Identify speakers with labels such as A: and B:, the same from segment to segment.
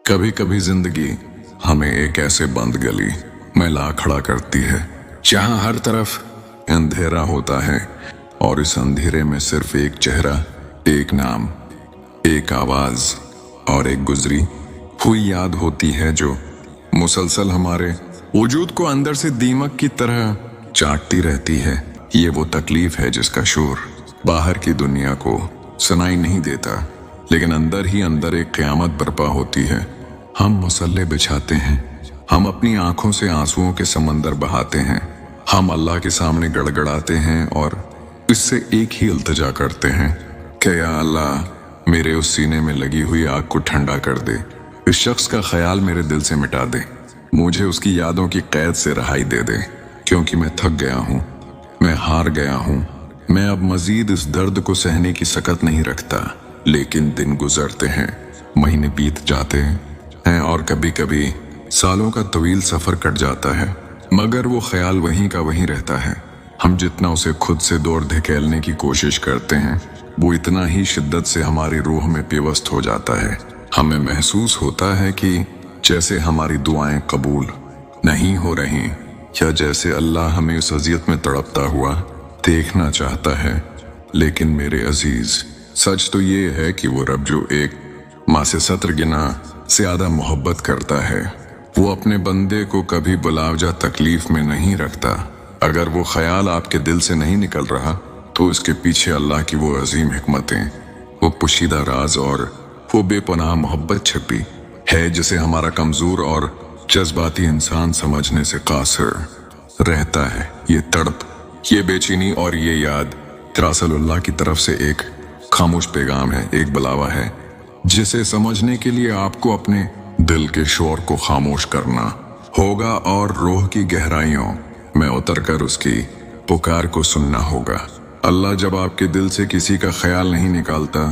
A: कभी कभी जिंदगी हमें एक ऐसे बंद गली में ला खड़ा करती है जहां हर तरफ अंधेरा होता है और इस अंधेरे में सिर्फ एक चेहरा, एक नाम, एक आवाज और एक गुजरी हुई याद होती है जो मुसलसल हमारे वजूद को अंदर से दीमक की तरह चाटती रहती है। ये वो तकलीफ है जिसका शोर बाहर की दुनिया को सुनाई नहीं देता, लेकिन अंदर ही अंदर एक क़यामत बर्पा होती है। हम मुसल्ले बिछाते हैं, हम अपनी आंखों से आंसुओं के समंदर बहाते हैं, हम अल्लाह के सामने गड़गड़ाते हैं और इससे एक ही इल्तिजा करते हैं कि या अल्लाह मेरे उस सीने में लगी हुई आग को ठंडा कर दे, इस शख्स का ख्याल मेरे दिल से मिटा दे, मुझे उसकी यादों की कैद से रहाई दे दे, क्योंकि मैं थक गया हूँ, मैं हार गया हूँ, मैं अब मजीद इस दर्द को सहने की सकत नहीं रखता। लेकिन दिन गुजरते हैं, महीने बीत जाते हैं और कभी कभी सालों का तवील सफर कट जाता है, मगर वो ख्याल वहीं का वहीं रहता है। हम जितना उसे खुद से दूर धकेलने की कोशिश करते हैं, वो इतना ही शिद्दत से हमारी रूह में पेवस्त हो जाता है। हमें महसूस होता है कि जैसे हमारी दुआएं कबूल नहीं हो रही, या जैसे अल्लाह हमें उस अज़ियत में तड़पता हुआ देखना चाहता है। लेकिन मेरे अजीज, सच तो ये है कि वो रब जो एक माँ से सत्र गिना ज्यादा मोहब्बत करता है, वो अपने बंदे को कभी बुलावजा तकलीफ में नहीं रखता। अगर वो ख्याल आपके दिल से नहीं निकल रहा, तो इसके पीछे अल्लाह की वो अजीम हिकमतें, वो पुशीदा राज और वो बेपनाह मोहब्बत छिपी है, जिसे हमारा कमजोर और जज्बाती इंसान समझने से कासिर रहता है। ये तड़प, ये बेचैनी और ये याद दरअसल अल्लाह की तरफ से एक खामोश पैगाम है, एक बुलावा है, जिसे समझने के लिए आपको अपने दिल के शोर को खामोश करना होगा और रूह की गहराइयों में उतरकर उसकी पुकार को सुनना होगा। अल्लाह जब आपके दिल से किसी का ख्याल नहीं निकालता,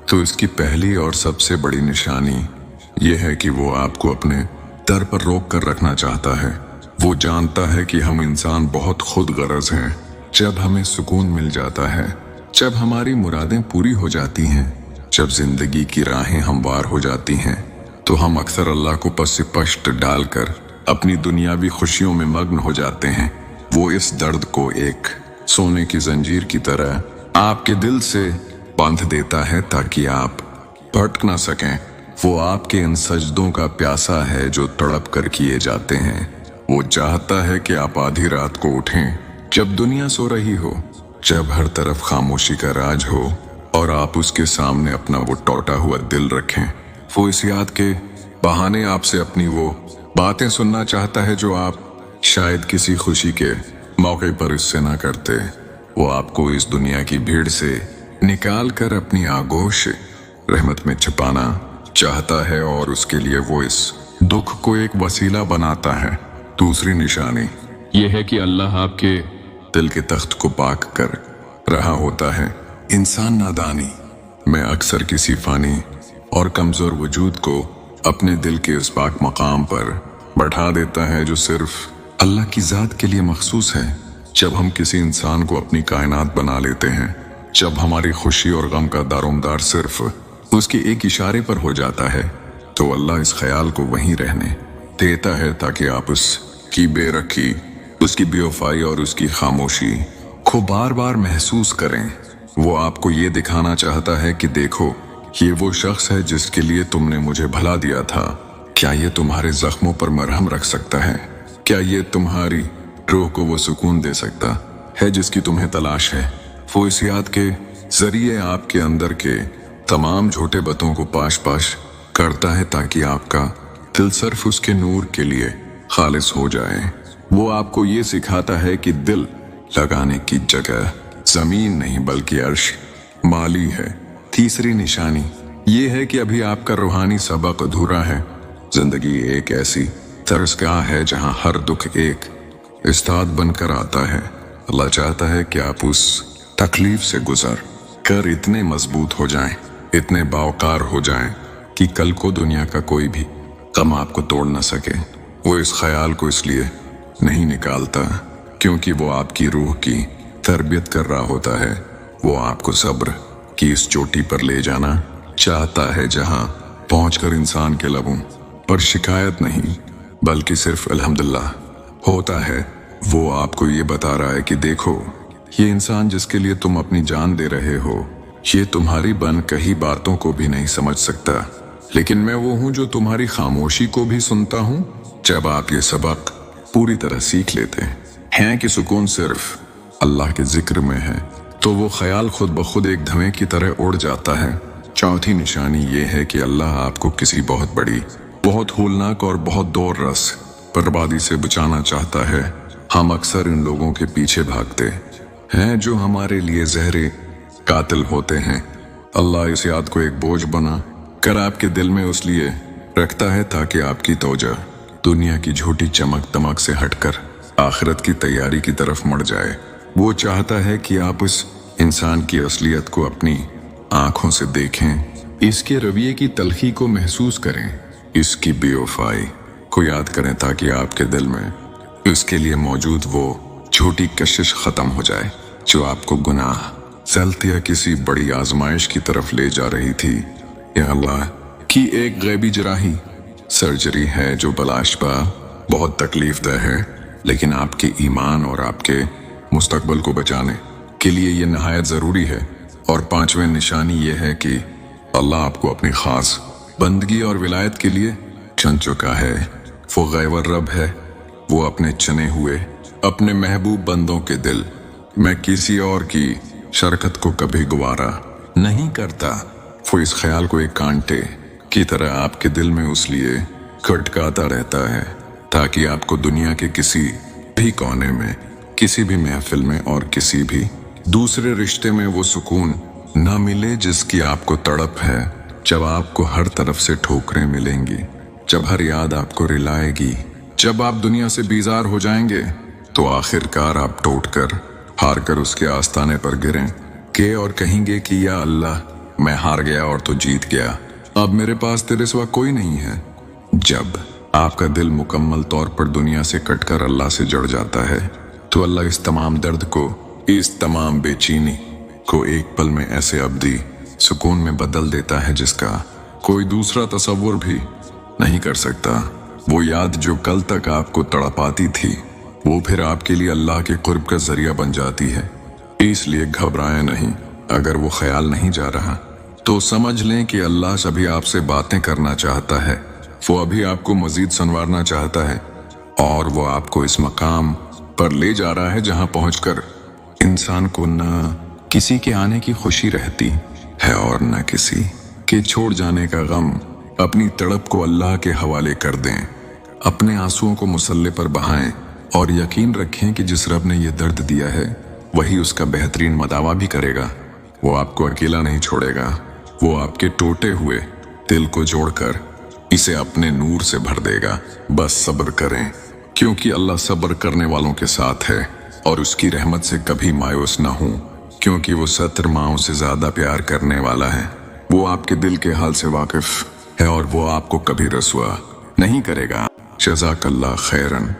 A: तो इसकी पहली और सबसे बड़ी निशानी यह है कि वो आपको अपने दर पर रोक कर रखना चाहता है। वो जानता है कि हम इंसान बहुत खुद गरज हैं। जब हमें सुकून मिल जाता है, जब हमारी मुरादें पूरी हो जाती हैं, जब जिंदगी की राहें हमवार हो जाती हैं, तो हम अक्सर अल्लाह को पस पश्त डालकर अपनी दुनियावी खुशियों में मग्न हो जाते हैं। वो इस दर्द को एक सोने की जंजीर की तरह आपके दिल से बांध देता है ताकि आप भटक ना सकें। वो आपके इन सजदों का प्यासा है जो तड़प कर किए जाते हैं। वो चाहता है कि आप आधी रात को उठें, जब दुनिया सो रही हो, जब हर तरफ खामोशी का राज हो, और आप उसके सामने अपना वो टूटा हुआ दिल रखें। वो इस याद के बहाने आपसे अपनी वो बातें सुनना चाहता है जो आप शायद किसी खुशी के मौके पर इससे ना करते। वो आपको इस दुनिया की भीड़ से निकाल कर अपनी आगोश रहमत में छिपाना चाहता है, और उसके लिए वो इस दुख को एक वसीला बनाता है। दूसरी निशानी ये है कि अल्लाह आपके दिल के तख्त को पाक कर रहा होता है। इंसान नादानी में अक्सर किसी फानी और कमजोर वजूद को अपने दिल के उस पाक मकाम पर बैठा देता है जो सिर्फ अल्लाह की जात के लिए मखसूस है। जब हम किसी इंसान को अपनी कायनात बना लेते हैं, जब हमारी खुशी और गम का दारोमदार सिर्फ उसके एक इशारे पर हो जाता है, तो अल्लाह इस ख्याल को वहीं रहने देता है ताकि आप उसकी बेरखी, उसकी बेवफाई और उसकी खामोशी को बार बार महसूस करें। वो आपको ये दिखाना चाहता है कि देखो, ये वो शख्स है जिसके लिए तुमने मुझे भला दिया था। क्या ये तुम्हारे जख्मों पर मरहम रख सकता है? क्या ये तुम्हारी रूह को वो सुकून दे सकता है जिसकी तुम्हें तलाश है? वो इस याद के जरिए आपके अंदर के तमाम झूठे बातों को पाश पाश करता है ताकि आपका दिल सिर्फ उसके नूर के लिए खालिस हो जाए। वो आपको ये सिखाता है कि दिल लगाने की जगह जमीन नहीं बल्कि अर्श माली है। तीसरी निशानी ये है कि अभी आपका रूहानी सबक अधूरा है। जिंदगी एक ऐसी तर्जगाह है जहां हर दुख एक उस्ताद बनकर आता है। अल्लाह चाहता है कि आप उस तकलीफ से गुजर कर इतने मजबूत हो जाएं, इतने बावकार हो जाएं कि कल को दुनिया का कोई भी गम आपको तोड़ न सके। वो इस ख्याल को इसलिए नहीं निकालता क्योंकि वो आपकी रूह की तरबियत कर रहा होता है। वो आपको सब्र की इस चोटी पर ले जाना चाहता है जहां पहुंचकर इंसान के लबों पर शिकायत नहीं, बल्कि सिर्फ अल्हम्दुलिल्लाह होता है। वो आपको ये बता रहा है कि देखो, ये इंसान जिसके लिए तुम अपनी जान दे रहे हो, ये तुम्हारी बन कही बातों को भी नहीं समझ सकता, लेकिन मैं वो हूं जो तुम्हारी खामोशी को भी सुनता हूं। जब आप ये सबक पूरी तरह सीख लेते हैं कि सुकून सिर्फ अल्लाह के जिक्र में है, तो वो ख्याल खुद ब खुद एक धुएं की तरह उड़ जाता है। चौथी निशानी ये है कि अल्लाह आपको किसी बहुत बड़ी, बहुत होलनाक और बहुत दूर रस बर्बादी से बचाना चाहता है। हम अक्सर इन लोगों के पीछे भागते हैं जो हमारे लिए जहरे कातिल होते हैं। अल्लाह इस याद को एक बोझ बना कर आपके दिल में उस लिए रखता है ताकि आपकी तवज्जो दुनिया की झूठी चमक दमक से हटकर आखिरत की तैयारी की तरफ मुड़ जाए। वो चाहता है कि आप इस इंसान की असलियत को अपनी आंखों से देखें, इसके रवैये की तलखी को महसूस करें, इसकी बेवफाई को याद करें, ताकि आपके दिल में इसके लिए मौजूद वो झूठी कशिश खत्म हो जाए जो आपको गुनाह, जल्त या किसी बड़ी आजमाइश की तरफ ले जा रही थी। यह अल्लाह की एक गैबी जराही सर्जरी है जो बलाशबा बहुत तकलीफदेह है, लेकिन आपके ईमान और आपके मुस्तकबल को बचाने के लिए ये नहायत ज़रूरी है। और पांचवें निशानी ये है कि अल्लाह आपको अपनी खास बंदगी और विलायत के लिए चुन चुका है। वो गैबर रब है, वो अपने चुने हुए, अपने महबूब बंदों के दिल में किसी और की शरकत को कभी गवारा नहीं करता। वो इस ख्याल को एक कांटे की तरह आपके दिल में उस लिए खटकाता रहता है ताकि आपको दुनिया के किसी भी कोने में, किसी भी महफिल में और किसी भी दूसरे रिश्ते में वो सुकून ना मिले जिसकी आपको तड़प है। जब आपको हर तरफ से ठोकरें मिलेंगी, जब हर याद आपको रिलाएगी, जब आप दुनिया से बेजार हो जाएंगे, तो आखिरकार आप टूटकर हार कर उसके आस्ताने पर गिरें के और कहेंगे कि या अल्लाह, मैं हार गया और तो जीत गया, अब मेरे पास तेरे सिवा कोई नहीं है। जब आपका दिल मुकम्मल तौर पर दुनिया से कटकर अल्लाह से जुड़ जाता है, तो अल्लाह इस तमाम दर्द को, इस तमाम बेचैनी को एक पल में ऐसे अब्दी सुकून में बदल देता है जिसका कोई दूसरा तसव्वुर भी नहीं कर सकता। वो याद जो कल तक आपको तड़पाती थी, वो फिर आपके लिए अल्लाह के कुर्ब का जरिया बन जाती है। इसलिए घबराएं नहीं। अगर वो ख्याल नहीं जा रहा तो समझ लें कि अल्लाह अभी आपसे बातें करना चाहता है। वो अभी आपको मजीद संवारना चाहता है और वो आपको इस मकाम पर ले जा रहा है जहां पहुंचकर इंसान को न किसी के आने की खुशी रहती है और न किसी के छोड़ जाने का गम। अपनी तड़प को अल्लाह के हवाले कर दें, अपने आंसुओं को मुसल्ले पर बहाएं और यकीन रखें कि जिस रब ने यह दर्द दिया है वही उसका बेहतरीन मदावा भी करेगा। वो आपको अकेला नहीं छोड़ेगा, वो आपके टूटे हुए दिल को जोड़कर इसे अपने नूर से भर देगा। बस सब्र करें, क्योंकि अल्लाह सब्र करने वालों के साथ है और उसकी रहमत से कभी मायूस ना हो, क्योंकि वो 70 माओं से ज्यादा प्यार करने वाला है। वो आपके दिल के हाल से वाकिफ है और वो आपको कभी रसवा नहीं करेगा। जज़ाकल्लाह खैरन।